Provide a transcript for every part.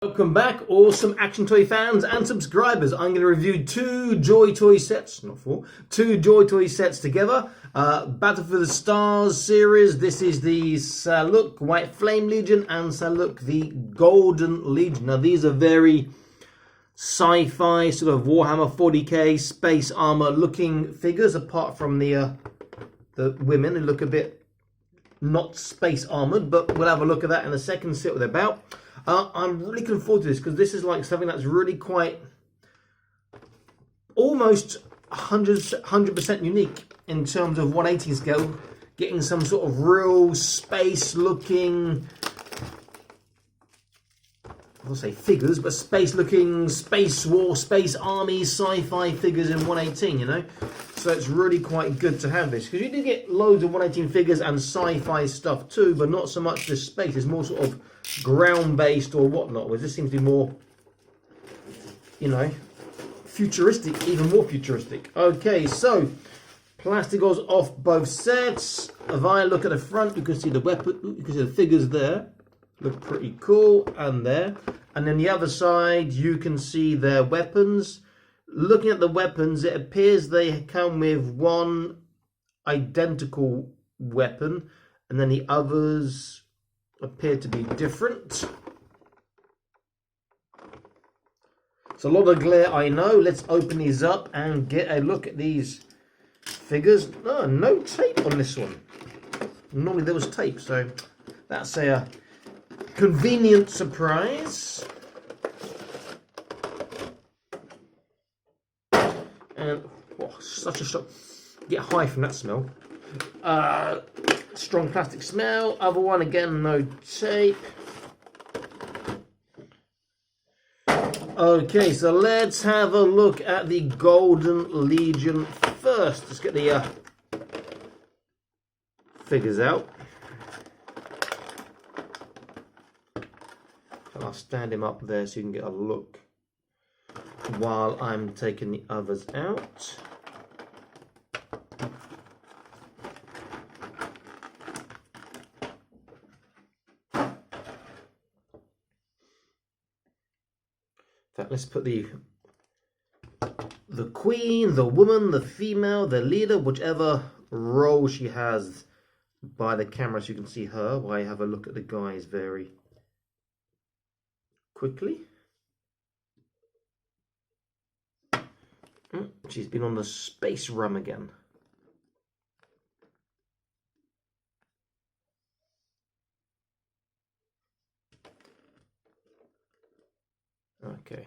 Welcome back, awesome action toy fans and subscribers. I'm going to review two Joy Toy sets, not four, two Joy Toy sets together. Battle for the Stars series. This is the Saluk White Flame Legion and Saluk the Golden Legion. Now these are very sci-fi, sort of Warhammer 40k space armor looking figures, apart from the women who look a bit not space armored, but we'll have a look at that in a second, see what they're about. I'm really looking forward to this because this is like something that's really quite almost 100% unique in terms of 180 scale, getting some sort of real space looking, I'll say figures, but space looking, space war, space army, sci-fi figures in 118, you know. So it's really quite good to have this, because you do get loads of 118 figures and sci-fi stuff too, but not so much this space. It's more sort of ground-based or whatnot, whereas this seems to be more, you know, futuristic, even more futuristic. Okay, so plastic goes off both sets. If I look at the front, you can see the weapon, you can see the figures there. Look pretty cool, and there. And then the other side, you can see their weapons. Looking at the weapons, it appears they come with one identical weapon, and then the others appear to be different. It's a lot of glare, I know. Let's open these up and get a look at these figures. Oh, no tape on this one. Normally there was tape, so that's a convenient surprise. And oh, such a shock. Get high from that smell. Strong plastic smell. Other one again, no tape. Okay, so let's have a look at the Golden Legion first. Let's get the figures out. And I'll stand him up there so you can get a look while I'm taking the others out. Let's put the queen, the woman, the female, the leader, whichever role she has by the camera, so you can see her, while I have a look at the guys very quickly. She's been on the space rum again. Okay.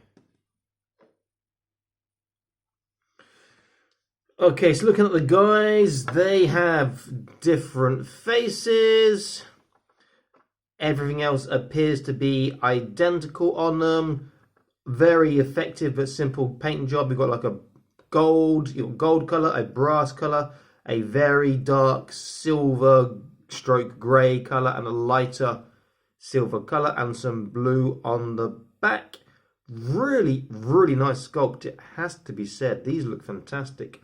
Okay, so looking at the guys, they have different faces. Everything else appears to be identical on them. Very effective but simple paint job. You've got like a gold color, a brass color, a very dark silver stroke grey color, and a lighter silver color, and some blue on the back. Really, really nice sculpt, it has to be said. These look fantastic.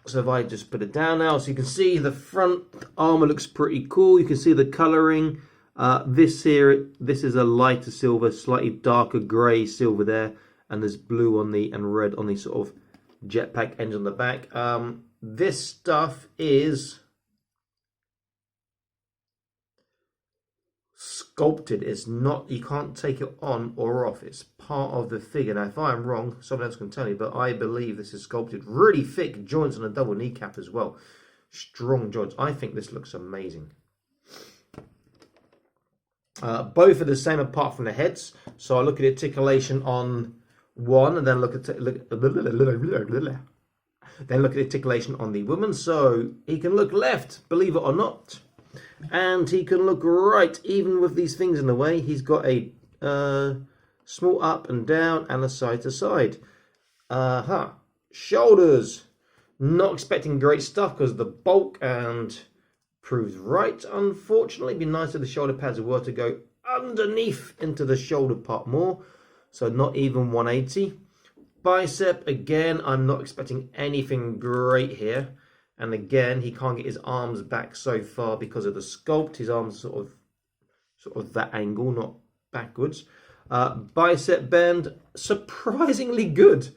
So if I just put it down now, so you can see the front armor looks pretty cool. You can see the coloring. This is a lighter silver, slightly darker grey silver there, and there's blue on the and red on the sort of jetpack engine on the back. This stuff is sculpted. It's not, you can't take it on or off. It's part of the figure. Now, if I'm wrong, someone else can tell me, but I believe this is sculpted. Really thick joints on a double kneecap as well. Strong joints. I think this looks amazing. Both are the same apart from the heads. So I look at articulation on one, and then look at articulation on the woman. So he can look left, believe it or not, and he can look right, even with these things in the way. He's got a small up and down and a side to side. Shoulders. Not expecting great stuff because of the bulk, and proves right, unfortunately. It'd be nice if the shoulder pads were to go underneath into the shoulder part more. So not even 180. Bicep, again, I'm not expecting anything great here. And again, he can't get his arms back so far because of the sculpt. His arms sort of that angle, not backwards. Bicep bend, surprisingly good.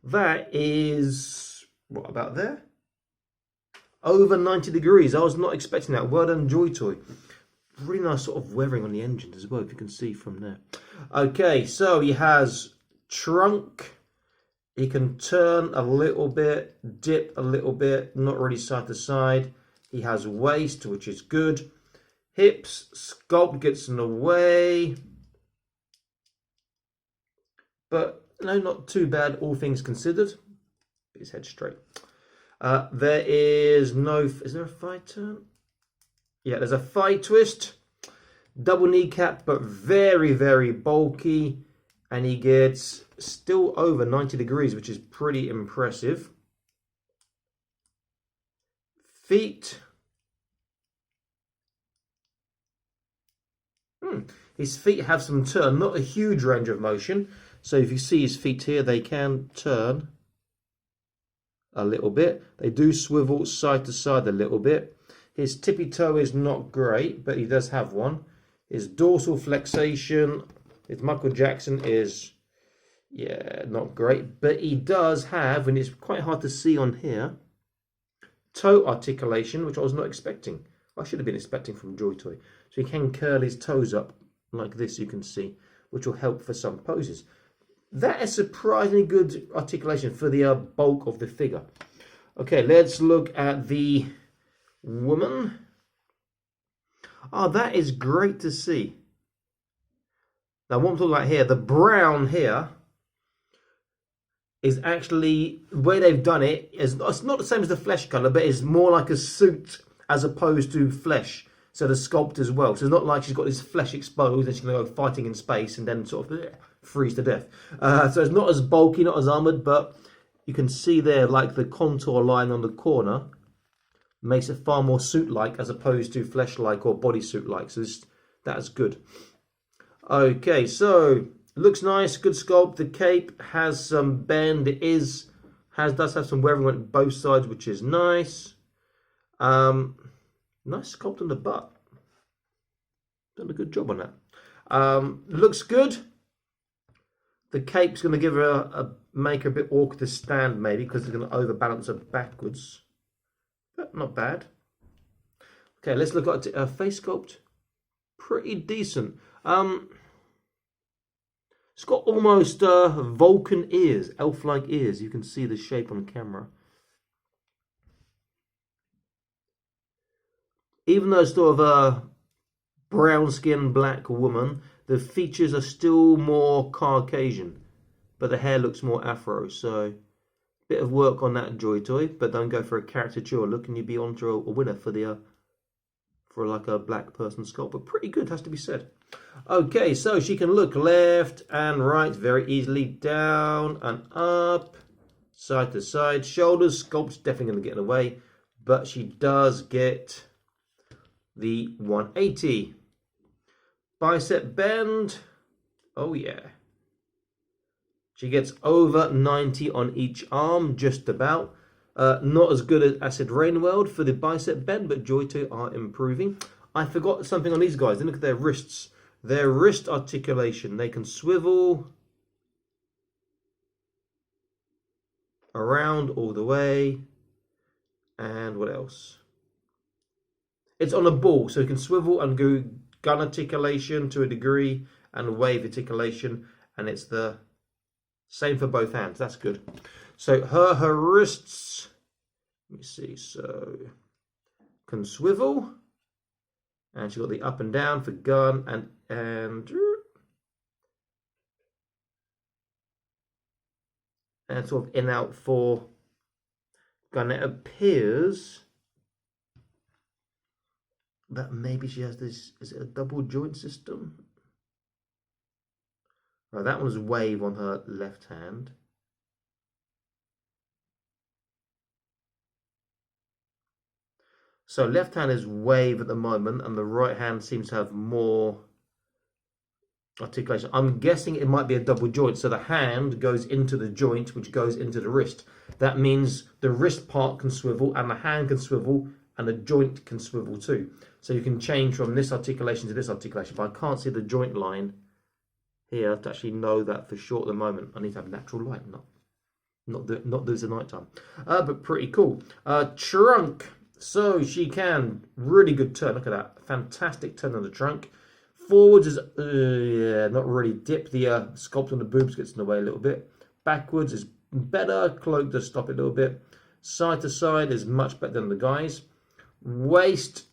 That is, what about there? Over 90 degrees. I was not expecting that. Well done, Joy Toy. Really nice sort of weathering on the engine as well, if you can see from there. Okay, so he has trunk. He can turn a little bit, dip a little bit, not really side to side. He has waist, which is good. Hips, sculpt gets in the way. But no, not too bad, all things considered. Get his head straight. There is no... Is there a thigh turn? Yeah, there's a thigh twist. Double kneecap, but very, very bulky. And he gets still over 90 degrees, which is pretty impressive. Feet. His feet have some turn, not a huge range of motion. So if you see his feet here, they can turn a little bit. They do swivel side to side a little bit. His tippy toe is not great, but he does have one. His dorsal flexation, his Michael Jackson is, yeah, not great. But he does have, and it's quite hard to see on here, toe articulation, which I was not expecting. I should have been expecting from Joy Toy. So he can curl his toes up like this, you can see, which will help for some poses. That is surprisingly good articulation for the bulk of the figure. Okay, let's look at the woman. Oh, that is great to see. Now, what I'm talking about here, the brown here is actually, the way they've done it, is it's not the same as the flesh colour, but it's more like a suit as opposed to flesh. So the sculpt as well. So it's not like she's got this flesh exposed and she's going to go fighting in space and then sort of freeze to death. So it's not as bulky, not as armoured, but you can see there like the contour line on the corner makes it far more suit-like as opposed to flesh-like or bodysuit-like. So that's good. Okay, so looks nice, good sculpt. The cape has some bend. It does have some wearing on both sides, which is nice. Nice sculpt on the butt. Done a good job on that. Looks good. The cape's going to give her make her a bit awkward to stand, maybe, because it's going to overbalance her backwards. But not bad. Okay, let's look at her face sculpt. Pretty decent. It's got almost Vulcan ears, elf-like ears. You can see the shape on camera. Even though it's sort of a brown skin, black woman, the features are still more Caucasian, but the hair looks more Afro. So, bit of work on that, Joy Toy, but don't go for a caricature look, and you'd be on to a winner for the for like a black person sculpt. But pretty good, has to be said. Okay, so she can look left and right very easily, down and up, side to side. Shoulders, sculpt's definitely going to get in the way, but she does get the 180. Bicep bend, oh yeah. She gets over 90 on each arm, just about. Not as good as Acid Rain World for the bicep bend, but Joy Toy are improving. I forgot something on these guys. Then look at their wrists. Their wrist articulation. They can swivel around all the way. And what else? It's on a ball, so you can swivel and go gun articulation to a degree and wave articulation, and it's the same for both hands. That's good. So her wrists, let me see, so can swivel, and she's got the up and down for gun and sort of in out for gun. It appears that maybe she has this, is it a double joint system? Right, that one's wave on her left hand. So left hand is wave at the moment, and the right hand seems to have more articulation. I'm guessing it might be a double joint, so the hand goes into the joint, which goes into the wrist. That means the wrist part can swivel, and the hand can swivel, and the joint can swivel too. So you can change from this articulation to this articulation, but I can't see the joint line here to actually know that for sure at the moment. I need to have natural light, not do this at night time. But pretty cool. Trunk. So she can, really good turn. Look at that, fantastic turn on the trunk. Forwards is yeah, not really dip. The sculpt on the boobs gets in the way a little bit. Backwards is better. Cloak does stop it a little bit. Side to side is much better than the guys. Waist.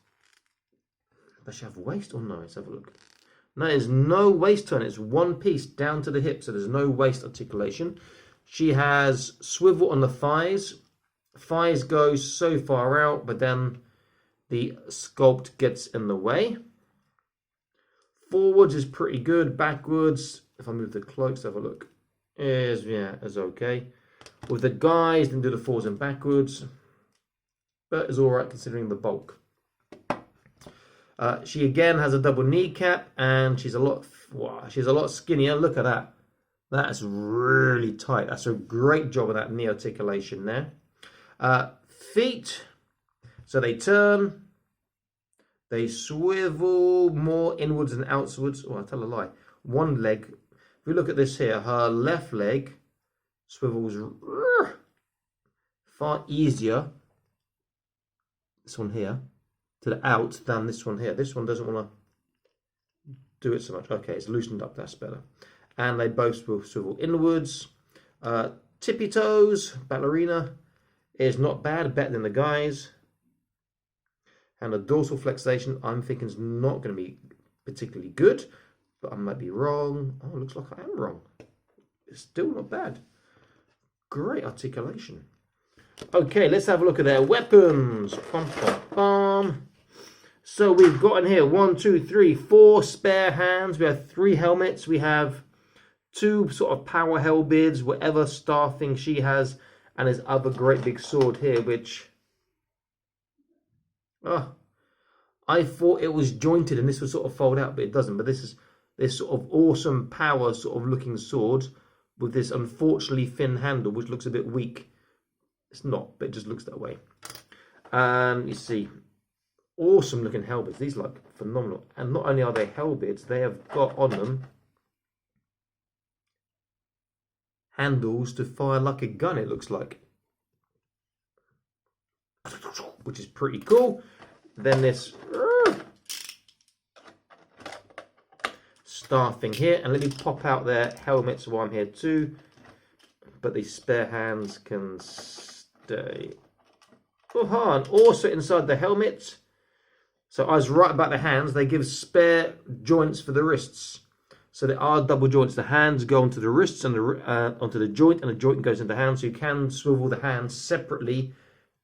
Does she have waist or no? Let's have a look. No, there's no waist turn. It's one piece down to the hip, so there's no waist articulation. She has swivel on the thighs. Thighs go so far out, but then the sculpt gets in the way. Forwards is pretty good. Backwards, if I move the cloaks, have a look, is okay. With the guys, then do the forwards and backwards, but is all right considering the bulk. She again has a double kneecap, and she's a lot skinnier. Look at that. That's really tight. That's a great job of that knee articulation there. Feet, so they turn, they swivel more inwards and outwards. Oh, I tell a lie. One leg, if we look at this here, her left leg swivels far easier, this one here, to the out than this one here. This one doesn't want to do it so much. Okay, it's loosened up, that's better. And they both swivel inwards. Tippy toes, ballerina, is not bad, better than the guys. And the dorsal flexation, I'm thinking is not going to be particularly good, but I might be wrong. Oh, it looks like I am wrong. It's still not bad. Great articulation. Okay, let's have a look at their weapons. Bum, bum, bum. So we've got in here 1, 2, 3, 4 spare hands. We have 3 helmets. We have 2 sort of power halberds, whatever star thing she has, and his other great big sword here, which I thought it was jointed and this would sort of fold out, but it doesn't. But this is this sort of awesome power sort of looking sword with this unfortunately thin handle, which looks a bit weak. It's not, but it just looks that way. You see, awesome looking halberds. These look phenomenal. And not only are they halberds, they have got on them handles to fire like a gun, it looks like, which is pretty cool. Then this star thing here, and let me pop out their helmets while I'm here too, but these spare hands can stay. And also inside the helmet, so I was right about the hands, they give spare joints for the wrists. So there are double joints. The hands go onto the wrists and onto the joint, and the joint goes into the hand. So you can swivel the hands separately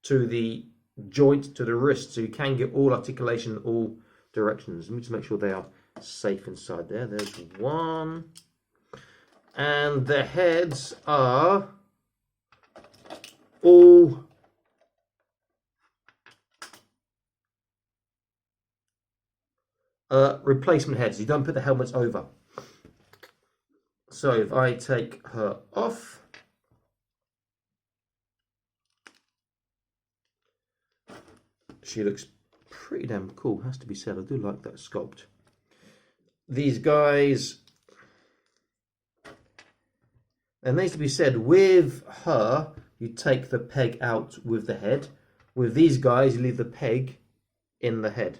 to the joint to the wrist. So you can get all articulation in all directions. Let me just make sure they are safe inside there. There's one. And the heads are all replacement heads. You don't put the helmets over. So if I take her off, she looks pretty damn cool, has to be said. I do like that sculpt. These guys, and needs to be said, with her, you take the peg out with the head. With these guys, you leave the peg in the head.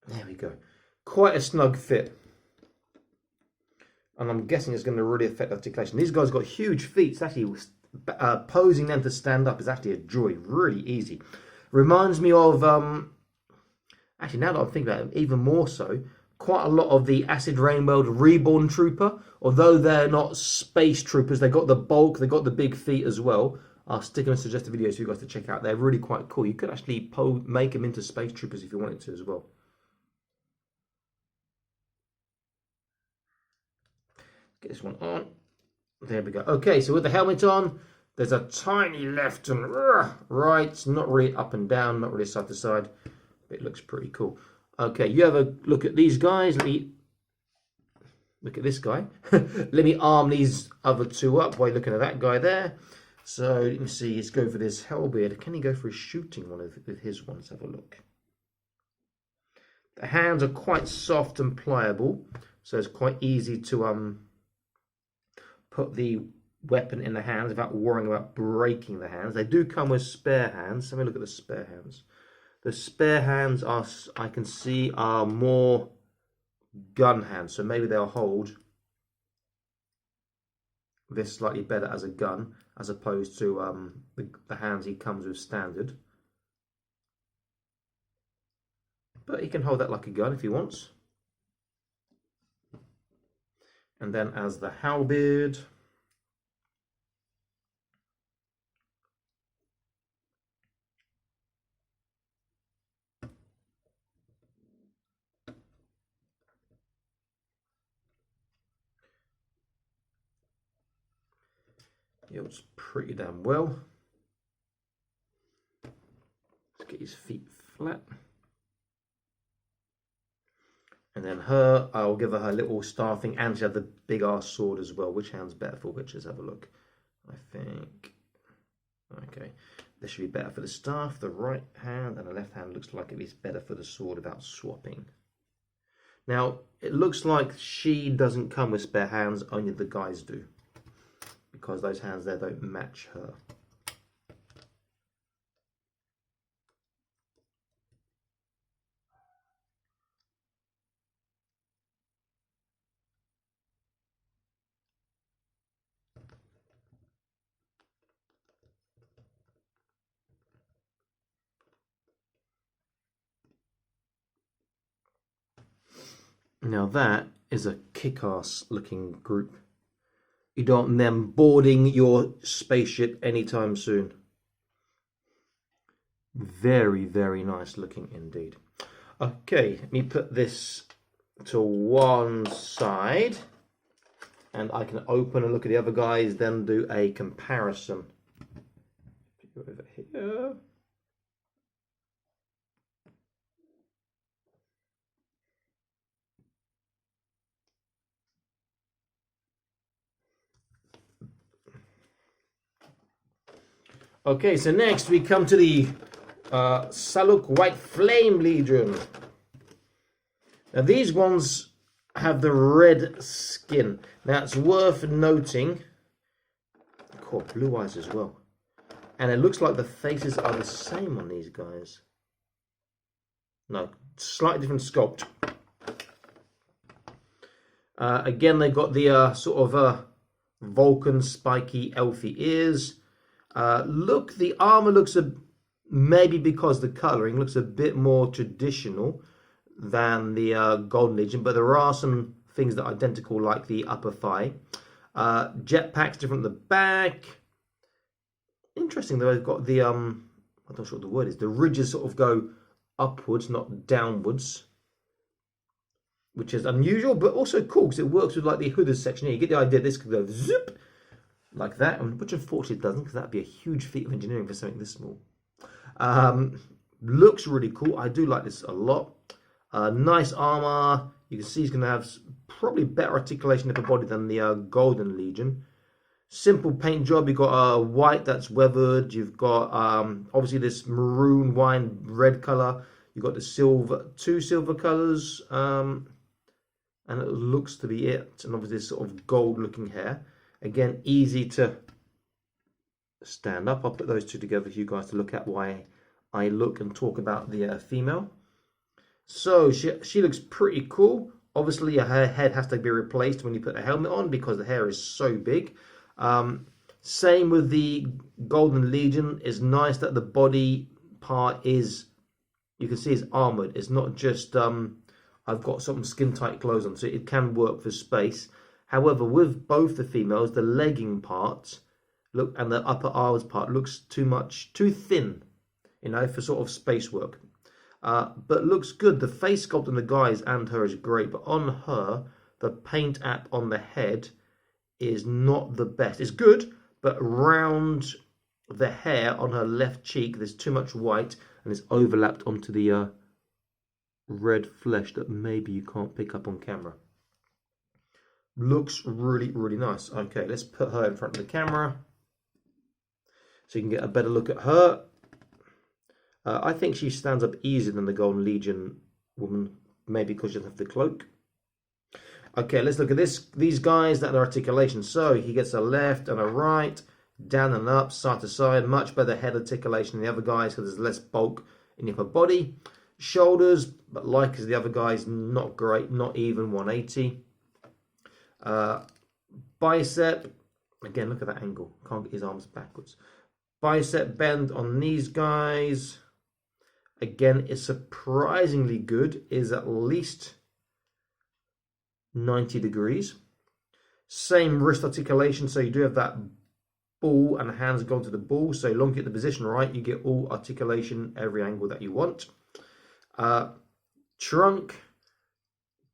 There we go. Quite a snug fit. And I'm guessing it's going to really affect articulation. These guys got huge feet. It's actually posing them to stand up is actually a joy. Really easy. Reminds me of, actually now that I'm thinking about it, even more so, quite a lot of the Acid Rain World Reborn Trooper. Although they're not space troopers, they got the bulk, they got the big feet as well. I'll stick them in suggested videos for you guys to check out. They're really quite cool. You could actually make them into space troopers if you wanted to as well. Get this one on. There we go. Okay, so with the helmet on, there's a tiny left and right, not really up and down, not really side to side, but it looks pretty cool. Okay, you have a look at these guys. Let me look at this guy. Let me arm these other two up while you're looking at that guy there. So you can see he's going for this halberd. Can he go for a shooting one with his one? Let's have a look. The hands are quite soft and pliable, so it's quite easy to put the weapon in the hands without worrying about breaking the hands. They do come with spare hands. Let me look at the spare hands. The spare hands are, I can see, are more gun hands, so maybe they'll hold this slightly better as a gun as opposed to the hands he comes with standard. But he can hold that like a gun if he wants. And then as the halberd, it was pretty damn well. Let's get his feet flat. And then her, I'll give her little star thing, and she had the big ass sword as well. Which hand's better for which? Let's have a look. I think, okay, this should be better for the staff, the right hand, and the left hand looks like it's better for the sword without swapping. Now, it looks like she doesn't come with spare hands, only the guys do, because those hands there don't match her. Now that is a kick-ass looking group. You don't want them boarding your spaceship anytime soon. Very, very nice looking indeed. Okay, let me put this to one side, and I can open and look at the other guys, then do a comparison. Over here. Okay, so next we come to the Saluk White Flame Legion. Now these ones have the red skin. Now it's worth noting, got blue eyes as well. And it looks like the faces are the same on these guys. No, slightly different sculpt. Again, they've got the sort of Vulcan spiky elfy ears. Look, the armor looks maybe because the coloring looks a bit more traditional than the Golden Legion, but there are some things that are identical, like the upper thigh. Jetpack's different at the back. Interesting though, they've got the I'm not sure what the word is. The ridges sort of go upwards, not downwards, which is unusual, but also cool because it works with like the hooded section here. You get the idea. This could go zip like that, which unfortunately it doesn't, because that'd be a huge feat of engineering for something this small. Looks really cool. I do like this a lot. Nice armor. You can see he's going to have probably better articulation of the body than the Golden Legion. Simple paint job. You've got white that's weathered. You've got obviously this maroon wine red color. You've got the silver, two silver colors, and it looks to be it. And obviously this sort of gold looking hair. Again, easy to stand up. I'll put those two together for you guys to look at why I look and talk about the female. So she looks pretty cool. Obviously her head has to be replaced when you put a helmet on because the hair is so big. Same with the Golden Legion. It's nice that the body part is, you can see it's armored. It's not just I've got some skin tight clothes on, so it can work for space. However, with both the females, the legging part look and the upper arms part looks too thin, you know, for sort of space work. But looks good. The face sculpt on the guys and her is great, but on her, the paint app on the head is not the best. It's good, but around the hair on her left cheek, there's too much white and it's overlapped onto the red flesh that maybe you can't pick up on camera. Looks really, really nice. Okay, let's put her in front of the camera so you can get a better look at her. I think she stands up easier than the Golden Legion woman, maybe because she doesn't have the cloak. Okay, let's look at this. These guys, that are articulation. So he gets a left and a right, down and up, side to side. Much better head articulation than the other guys because there's less bulk in the upper body. Shoulders, but like as the other guys, not great, not even 180. Bicep, again, look at that angle. Can't get his arms backwards. Bicep bend on these guys. Again, is surprisingly good. Is at least 90 degrees. Same wrist articulation, so you do have that ball and the hands go to the ball. So long as you get the position right, you get all articulation, every angle that you want. Trunk,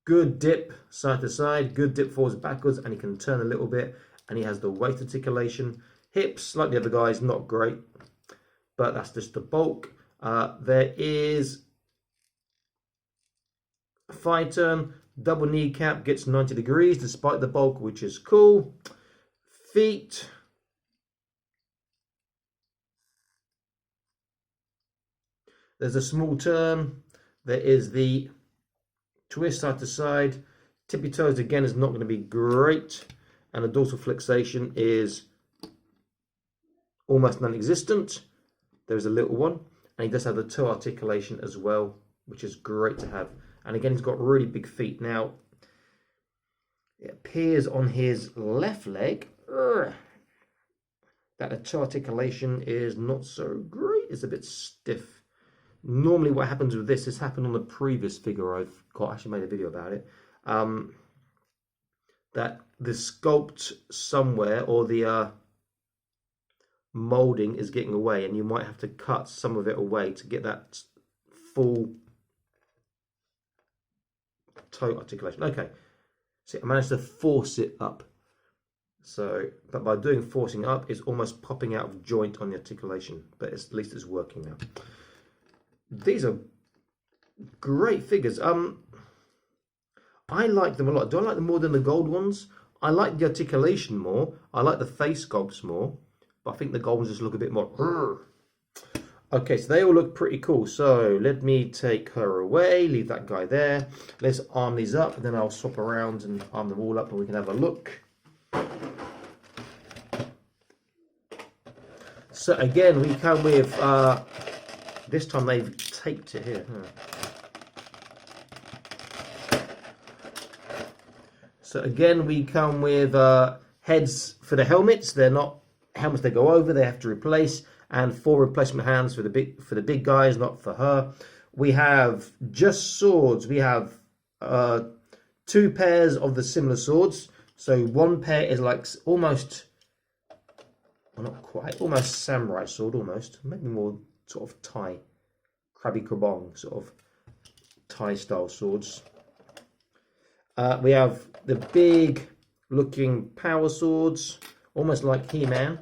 good dip side to side, good dip forwards and backwards, and he can turn a little bit, and he has the weight articulation. Hips, like the other guys, not great, but that's just the bulk. There is a thigh turn, double kneecap, gets 90 degrees despite the bulk, which is cool. Feet. There's a small turn. There is the twist side to side. Tippy toes again is not going to be great, and the dorsal flexation is almost non-existent. There's a little one, and he does have the toe articulation as well, which is great to have. And again, he's got really big feet. Now, it appears on his left leg that the toe articulation is not so great. It's a bit stiff. Normally what happens with this happened on the previous figure I've got, actually made a video about it, that the sculpt somewhere or the molding is getting away, and you might have to cut some of it away to get that full toe articulation. Okay, so I managed to force it up. So, but by doing forcing up, it's almost popping out of joint on the articulation, but at least it's working now. These are great figures. I like them a lot. Do I like them more than the gold ones? I like the articulation more. I like the face sculpts more, but I think the gold ones just look a bit more. Okay, so they all look pretty cool. So let me take her away, leave that guy there. Let's arm these up, and then I'll swap around and arm them all up, and we can have a look. So again, we come with, this time they've taped it here. So again, we come with heads for the helmets. They're not helmets they go over, they have to replace, and 4 replacement hands for the big guys, not for her. We have just swords. We have 2 pairs of the similar swords. So one pair is like almost, well, not quite, almost samurai sword, almost, maybe more sort of Thai, Krabi Krabong sort of Thai style swords. We have the big looking power swords, almost like He-Man.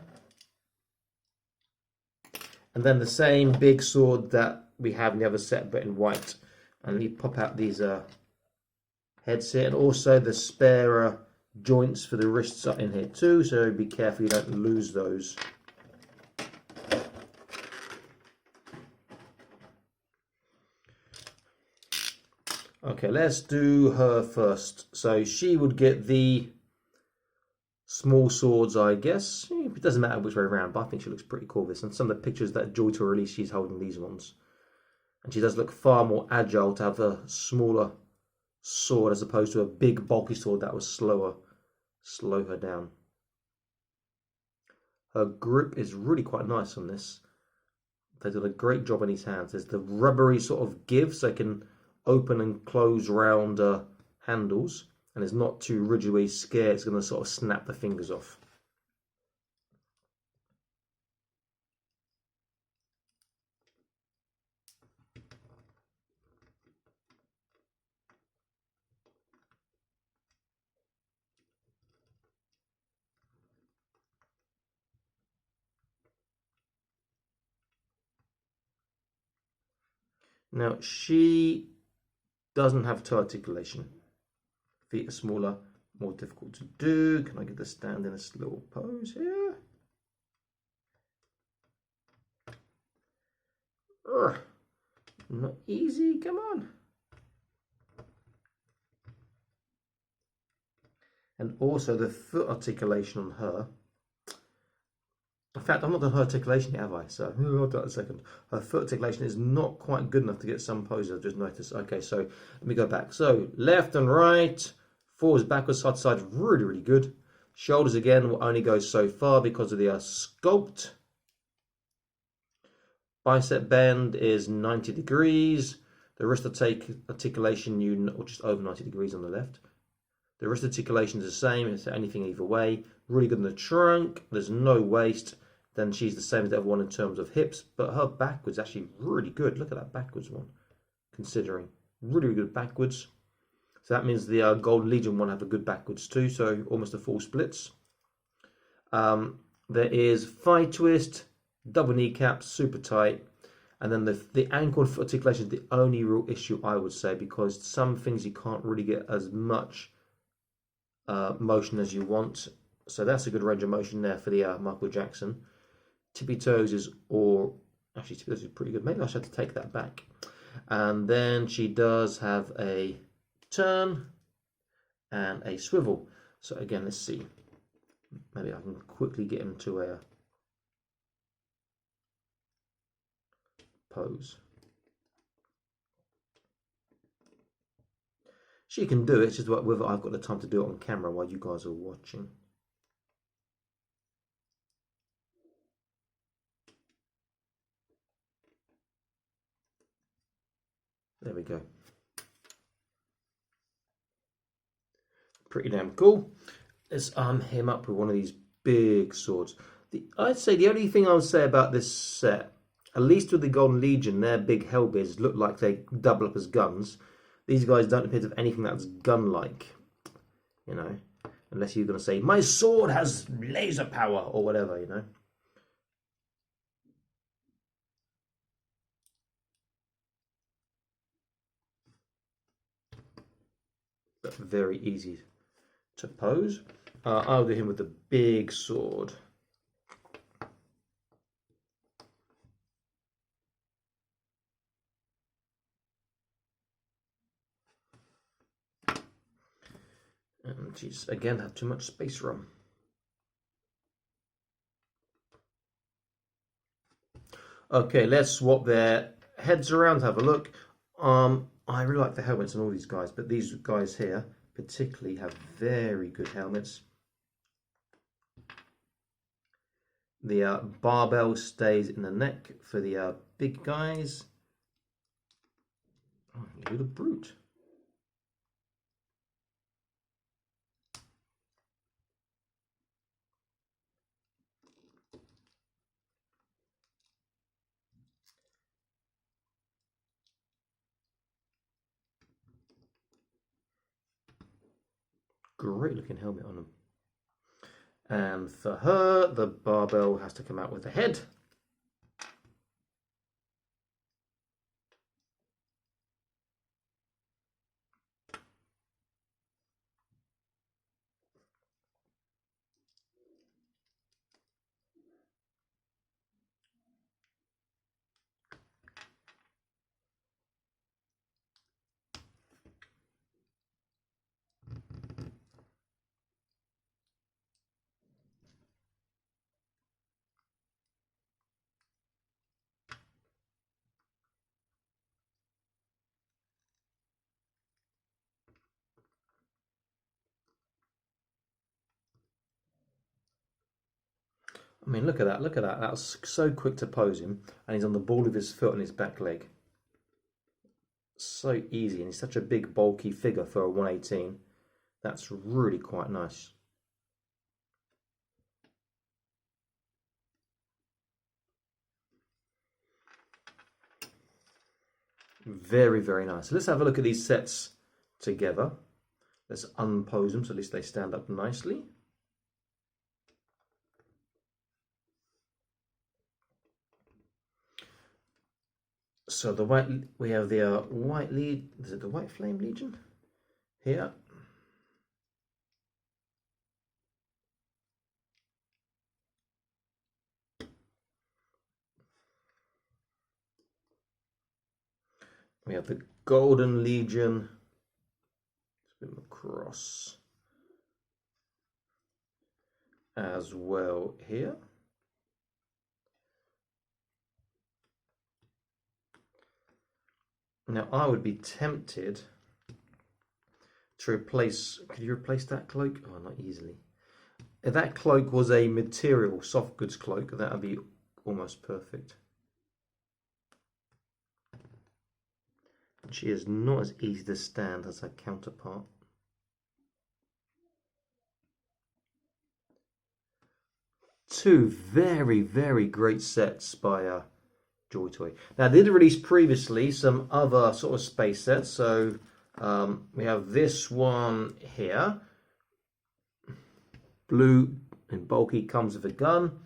And then the same big sword that we have in the other set, but in white. And you pop out these heads here, and also the spare joints for the wrists are in here too, so be careful you don't lose those. Okay, let's do her first. So she would get the small swords, I guess. It doesn't matter which way around, but I think she looks pretty cool with this. And some of the pictures that Joy to release, she's holding these ones. And she does look far more agile to have a smaller sword as opposed to a big bulky sword that was slow her down. Her grip is really quite nice on this. They did a great job on his hands. There's the rubbery sort of give, so it can open and close round handles, and it's not too rigid where you're scared it's going to sort of snap the fingers off. Now she doesn't have toe articulation. Feet are smaller. more difficult to do. Can I get the stand in this little pose here? Not easy, come on. And also the foot articulation on her. In fact, I've not done her articulation yet, have I? So, I'll do that in a second. Her foot articulation is not quite good enough to get some poses, I've just noticed. Okay, so let me go back. So, left and right, forwards, backwards, side to side, really, really good. Shoulders, again, will only go so far because of the sculpt. Bicep bend is 90 degrees. The wrist articulation, or just over 90 degrees on the left. The wrist articulation is the same, it's anything either way. Really good in the trunk, there's no waist. Then she's the same as the other one in terms of hips, but her backwards actually really good. Look at that backwards one, considering. Really, really good backwards. So that means the Golden Legion one have a good backwards too, so almost a full splits. There is thigh twist, double kneecap, super tight. And then the ankle and foot articulation is the only real issue, I would say, because some things you can't really get as much motion as you want. So that's a good range of motion there for the Michael Jackson. Tippy toes is, or actually tippy toes is pretty good. Maybe I should have to take that back. And then she does have a turn and a swivel. So again, let's see. Maybe I can quickly get into a pose. She can do it, it's just whether I've got the time to do it on camera while you guys are watching. There we go. Pretty damn cool. Let's arm him up with one of these big swords. I'd say the only thing I would say about this set, at least with the Golden Legion, their big hellbeards look like they double up as guns. These guys don't appear to have anything that's gun-like, you know, unless you're going to say, my sword has laser power, or whatever, you know. But very easy to pose. I'll do him with the big sword. And she's again had too much space room. Okay, let's swap their heads around, have a look. I really like the helmets on all these guys, but these guys here particularly have very good helmets. The barbell stays in the neck for the big guys. Oh, you little brute. Great looking helmet on them. And for her, the barbell has to come out with the head. I mean, look at that, look at that. That was so quick to pose him, and he's on the ball of his foot and his back leg. So easy, and he's such a big, bulky figure for a 118. That's really quite nice. Very, very nice. So let's have a look at these sets together. Let's unpose them so at least they stand up nicely. So we have the White Lead. Is it the White Flame Legion? Here. We have the Golden Legion. Spin them across as well here. Now I would be tempted to replace, could you replace that cloak? Oh, not easily. If that cloak was a material soft goods cloak, that would be almost perfect. She is not as easy to stand as her counterpart. Two very, very great sets by Joy Toy. Now, they did release previously some other sort of space sets. So we have this one here. Blue and bulky, comes with a gun.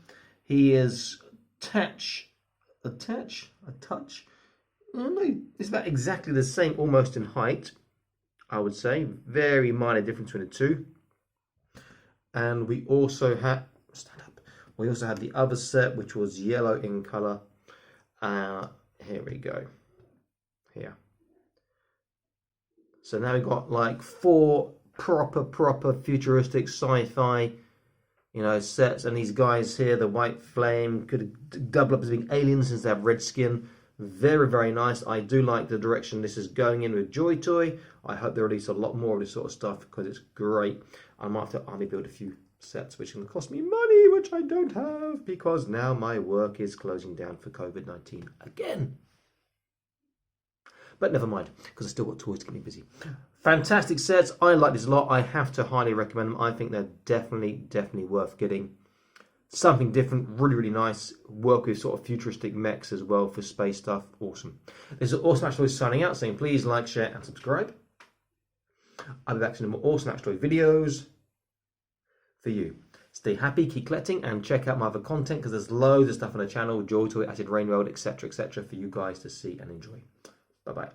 He is a touch. No, it's about exactly the same, almost in height, I would say. Very minor difference between the two. And we also had, stand up. We also had the other set, which was yellow in color. Here we go. Here. So now we've got like 4 proper futuristic sci-fi, sets, and these guys here, the White Flame, could double up as being aliens since they have red skin. Very, very nice. I do like the direction this is going in with Joy Toy. I hope they release a lot more of this sort of stuff because it's great. I might have to army build a few sets, which is going to cost me money, which I don't have because now my work is closing down for COVID-19 again. But never mind, because I've still got toys to keep me busy. Fantastic sets. I like this a lot. I have to highly recommend them. I think they're definitely worth getting. Something different, really nice. Work with sort of futuristic mechs as well for space stuff. Awesome. This is Awesome Asteroid signing out, saying please like, share, and subscribe. I'll be back to more Awesome Asteroid videos for you. Stay happy, keep collecting, and check out my other content because there's loads of stuff on the channel, Joy Toy, Acid Rain World, etc., for you guys to see and enjoy. Bye-bye.